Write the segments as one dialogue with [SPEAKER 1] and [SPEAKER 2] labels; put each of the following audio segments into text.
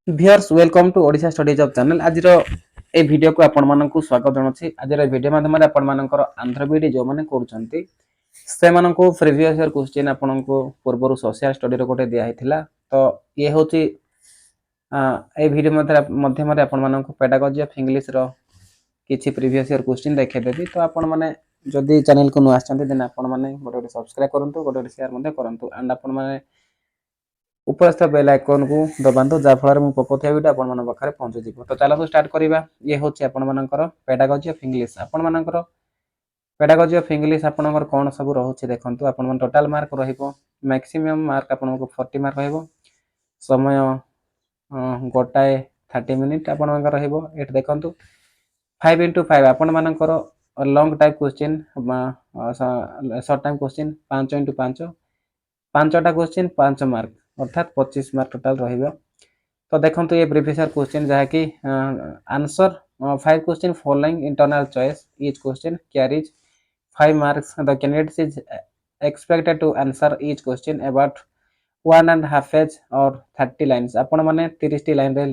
[SPEAKER 1] Viewers, welcome to Odisha Study Job channel. ଆଜିର ଏ ଭିଡିଓକୁ ଆପଣମାନଙ୍କୁ ସ୍ୱାଗତ ଜଣାଉଛି। ଆଜିର ଏ ଭିଡିଓ ମାଧ୍ୟମରେ ଆପଣମାନଙ୍କର ଆନ୍ଧ୍ର ବିଡି ଯେଉଁମାନେ କରୁଛନ୍ତି ସେମାନଙ୍କୁ ପ୍ରିଭିୟସ୍ ଇୟର କ୍ୱେଶ୍ଚିନ୍ ଆପଣଙ୍କୁ ପୂର୍ବରୁ ସୋସିଆଲ ଷ୍ଟଡିର ଗୋଟେ ଦିଆ ହେଇଥିଲା। ତ ଇଏ ହେଉଛି ଏ ଭିଡିଓ ମାଧ୍ୟମରେ ଆପଣମାନଙ୍କୁ ପେଡାଗୋଜି ଅଫ ଇଂଲିଶର କିଛି ପ୍ରିଭିୟସ୍ ଇୟର କ୍ୱେଶ୍ଚିନ୍ ଦେଖାଇଦେବି। ତ ଆପଣମାନେ ଯଦି ଚ୍ୟାନେଲକୁ ନୂଆ ଆସିଛନ୍ତି ଦେନ୍ ଆପଣମାନେ ଗୋଟେ ଗୋଟେ ସବସ୍କ୍ରାଇବ୍ କରନ୍ତୁ, ଗୋଟେ ଗୋଟେ ସେୟାର ମଧ୍ୟ କରନ୍ତୁ ଆଣ୍ଡ ଆପଣମାନେ ଉପରସ୍ଥ ବେଲ୍ ଆଇକନକୁ ଦବାନ୍ତୁ ଯାହାଫଳରେ ମୁଁ ପକାଉଥିବା ଭିଡ଼ିଓ ଆପଣମାନଙ୍କ ପାଖରେ ପହଞ୍ଚିଯିବ। ତ ଚାଲନ୍ତୁ ଷ୍ଟାର୍ଟ କରିବା। ଇଏ ହେଉଛି ଆପଣମାନଙ୍କର ପେଡାଗୋଜି ଅଫ ଇଂଲିଶ। ଆପଣମାନଙ୍କର ପେଡାଗୋଜି ଅଫ ଇଂଲିଶ ଆପଣଙ୍କର କ'ଣ ସବୁ ରହୁଛି ଦେଖନ୍ତୁ। ଆପଣଙ୍କର ଟୋଟାଲ ମାର୍କ ରହିବ, ମ୍ୟାକ୍ସିମମ୍ ମାର୍କ ଆପଣଙ୍କୁ 40 ମାର୍କ ରହିବ। ସମୟ ଗୋଟାଏ 30 ମିନିଟ୍ ଆପଣଙ୍କର ରହିବ। ଏଠି ଦେଖନ୍ତୁ 5x5 ଆପଣମାନଙ୍କର long type question, short time question 5x5 ପାଞ୍ଚଟା କ୍ୱେଶ୍ଚିନ୍ 5 ମାର୍କ ଅର୍ଥାତ୍ 25 ମାର୍କ ଟୋଟାଲ ରହିବ। ତ ଦେଖନ୍ତୁ ଏ ପ୍ରିଭିୟସ୍ ଇୟର କ୍ୱେଶ୍ଚିନ୍ ଯାହାକି answer 5 question following internal choice each question carries 5 marks. The candidates is expected to answer each question about 1.5 page or 30 lines। ଆପଣମାନେ 30ଟି ଲାଇନରେ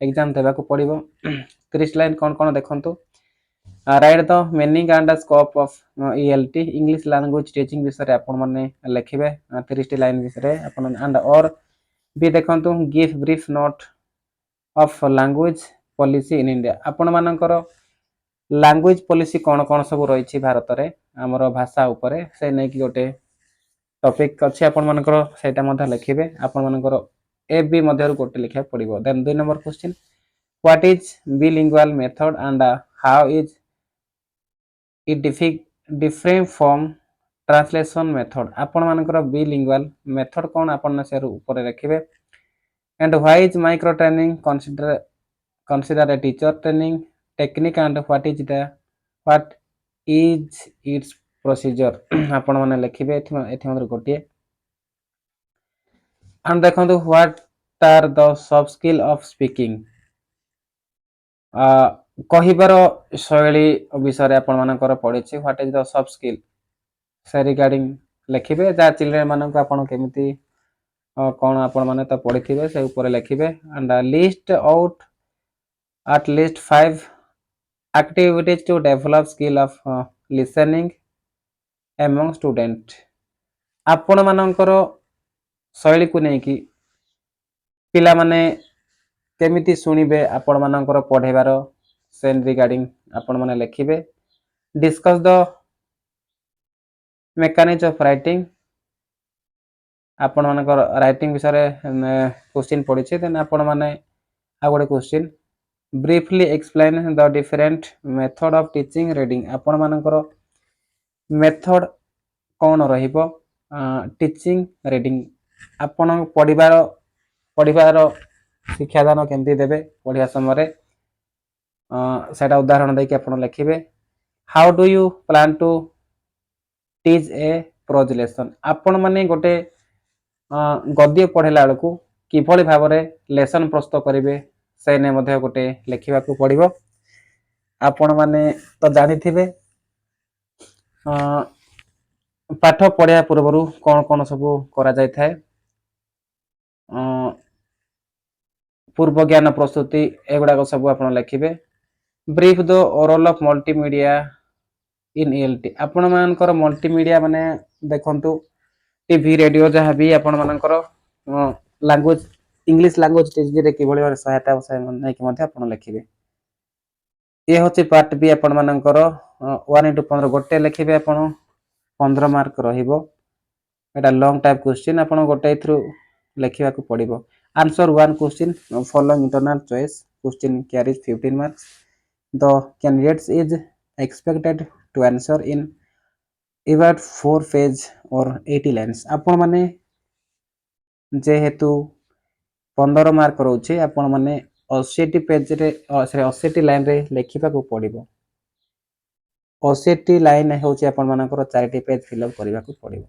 [SPEAKER 1] exam ଦେବାକୁ ପଡ଼ିବ। 30 ଲାଇନ୍ କ'ଣ କ'ଣ ଦେଖନ୍ତୁ। Right the meaning and scope of ELT English language teaching ବିଷୟରେ ଆପଣମାନେ ଲେଖିବେ 30ଟି ଲାଇନ୍ ବିଷୟରେ ଆପଣ ଆଣ୍ଡ ଅର୍ ବି ଦେଖନ୍ତୁ give brief note of language policy in India. ଆପଣମାନଙ୍କର ଲାଙ୍ଗୁଏଜ ପଲିସି କ'ଣ କ'ଣ ସବୁ ରହିଛି ଭାରତରେ ଆମର ଭାଷା ଉପରେ ସେ ନେଇକି ଗୋଟେ ଟପିକ୍ ଅଛି ଆପଣମାନଙ୍କର, ସେଇଟା ମଧ୍ୟ ଲେଖିବେ। ଆପଣମାନଙ୍କର ଏ ବି ମଧ୍ୟରୁ ଗୋଟେ ଲେଖିବାକୁ ପଡ଼ିବ। Then 2 number question what is bilingual method and how is it different from translation method। ଆପଣମାନଙ୍କର ବିଲିଙ୍ଗୁଆଲ ମେଥଡ୍ କ'ଣ ଆପଣ ସେ ଉପରେ ଲେଖିବେ। and why is micro training consider a teacher training technique and what is its procedure ଆପଣମାନେ ଲେଖିବେ ଏଠି ମଧ୍ୟରୁ ଗୋଟିଏ। and ଦେଖନ୍ତୁ what are the soft skill of speaking କହିବାର ଶୈଳୀ ବିଷୟରେ ଆପଣମାନଙ୍କର ପଡ଼ିଛି। What is the soft skill ସେ ରିଗାର୍ଡିଂ ଲେଖିବେ। ଯାହା ଚିଲଡ୍ରେନ୍ ମାନଙ୍କୁ ଆପଣ କେମିତି କ'ଣ ଆପଣମାନେ ତ ପଢ଼ିଥିବେ ସେ ଉପରେ ଲେଖିବେ। And list out at least 5 activities to develop skill of listening among student। ଆପଣମାନଙ୍କର ଶୈଳୀକୁ ନେଇକି ପିଲାମାନେ କେମିତି ଶୁଣିବେ ଆପଣମାନଙ୍କର ପଢ଼େଇବାର ସେ ରିଗାର୍ଡିଂ ଆପଣମାନେ ଲେଖିବେ। Discuss the mechanism of writing ଆପଣମାନଙ୍କର ରାଇଟିଂ ବିଷୟରେ କ୍ୱେଶ୍ଚିନ୍ ପଡ଼ିଛି। ଦେନ୍ ଆପଣମାନେ ଆଉ ଗୋଟେ question briefly explain the different method of teaching reading. ଆପଣମାନଙ୍କର ମେଥଡ୍ କ'ଣ ରହିବ ଟିଚିଂ ରିଡ଼ିଂ, ଆପଣ ପଢ଼ିବାର ଶିକ୍ଷାଦାନ କେମିତି ଦେବେ ପଢ଼ିବା ସମୟରେ ସେଇଟା ଉଦାହରଣ ଦେଇକି ଆପଣ ଲେଖିବେ। How do you plan to teach a prose lesson. ଆପଣମାନେ ଗୋଟେ ଗଦ୍ୟ ପଢ଼ିଲା ବେଳକୁ କିଭଳି ଭାବରେ ଲେସନ୍ ପ୍ରସ୍ତୁତ କରିବେ ସେ ନେଇ ମଧ୍ୟ ଗୋଟେ ଲେଖିବାକୁ ପଡ଼ିବ। ଆପଣମାନେ ତ ଜାଣିଥିବେ ପାଠ ପଢ଼ିବା ପୂର୍ବରୁ କ'ଣ କ'ଣ ସବୁ କରାଯାଇଥାଏ, ପୂର୍ବ ଜ୍ଞାନ ପ୍ରସ୍ତୁତି ଏଗୁଡ଼ାକ ସବୁ ଆପଣ ଲେଖିବେ। Brief the role of multimedia in ELT। ଆପଣମାନଙ୍କର ମଲ୍ଟିମିଡ଼ିଆ ମାନେ ଦେଖନ୍ତୁ ଟିଭି ରେଡ଼ିଓ ଯାହା ବି ଆପଣମାନଙ୍କର ଲାଙ୍ଗୁଏଜ ଇଂଲିଶ ଲାଙ୍ଗୁଏଜ ଟିଚିଂରେ କିଭଳି ଭାବରେ ସହାୟତା ନେଇକି ମଧ୍ୟ ଆପଣ ଲେଖିବେ। ଇଏ ହେଉଛି ପାର୍ଟ ବି ଆପଣମାନଙ୍କର 1x15 ଗୋଟେ ଲେଖିବେ ଆପଣ 15 ମାର୍କ ରହିବ। ଏଇଟା ଲଙ୍ଗ ଟାଇପ୍ କ୍ୱେଶ୍ଚିନ୍ ଆପଣ ଗୋଟେ ଏଥିରୁ ଲେଖିବାକୁ ପଡ଼ିବ। Answer 1 question following internal choice question carries 15 marks. The candidates is expected to answer in about 4 page or 80 lines। ଆପଣମାନେ ଯେହେତୁ 15 ମାର୍କ ରହୁଛି ଆପଣମାନେ 80ଟି ପେଜରେ 80ଟି ଲାଇନରେ ଲେଖିବାକୁ ପଡ଼ିବ। 80ଟି ଲାଇନ୍ ହେଉଛି ଆପଣମାନଙ୍କର 4ଟି ପେଜ ଫିଲ୍ଅପ୍ କରିବାକୁ ପଡ଼ିବ।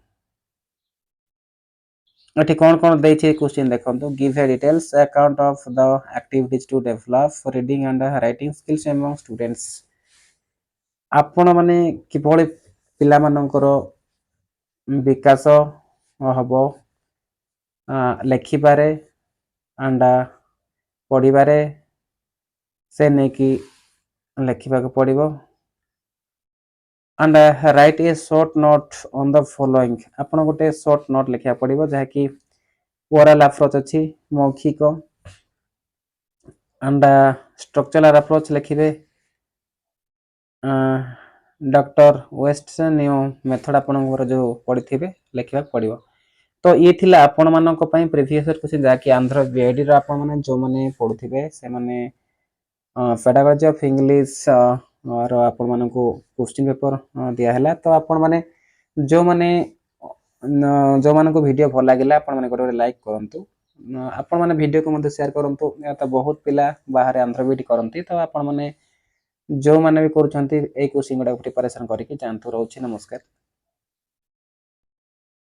[SPEAKER 1] ଏଠି କ'ଣ କ'ଣ ଦେଇଛି କ୍ୱେଶ୍ଚିନ୍ ଦେଖନ୍ତୁ। Give a details account of the activities to develop reading and writing skills among students. ଆପଣମାନେ କିଭଳି ପିଲାମାନଙ୍କର ବିକାଶ ହେବ ଲେଖିବାରେ ଆଣ୍ଡ पढ़िबारे से नेकी लिखिबाक पड़िबो and write a short note on the following आपण गोटे शॉर्ट नोट लिखिया पड़िबो जहा कि ओरल अप्रोच अछि मौखिक एंड स्ट्रक्चरल अप्रोच लिखिबे डॉक्टर वेस्ट न्यू मेथड आपनकर जो पढ़िथिबे लिखिबा पड़िबो। तो ये थिला आपण मानक पई प्रीवियस ईयर क्वेश्चन जा कि आंध्र बीआईडी रो आपण माने जो माने पढुथिबे से माने पेडागोजी ऑफ इंग्लिश और आपण मानको क्वेश्चन पेपर दिया हला। तो आपण माने जो मानको वीडियो भल लागिला आपण माने गोटे लाइक करंतु आपण माने वीडियो को मध्ये शेयर करंतु या तो बहुत पिला बाहर आंध्र बीआईडी करंती। तो आपण माने जो माने भी करूछंती ए कोचिंग गुडा प्रिपरेशन करिके जानतु रहउछि। नमस्कार।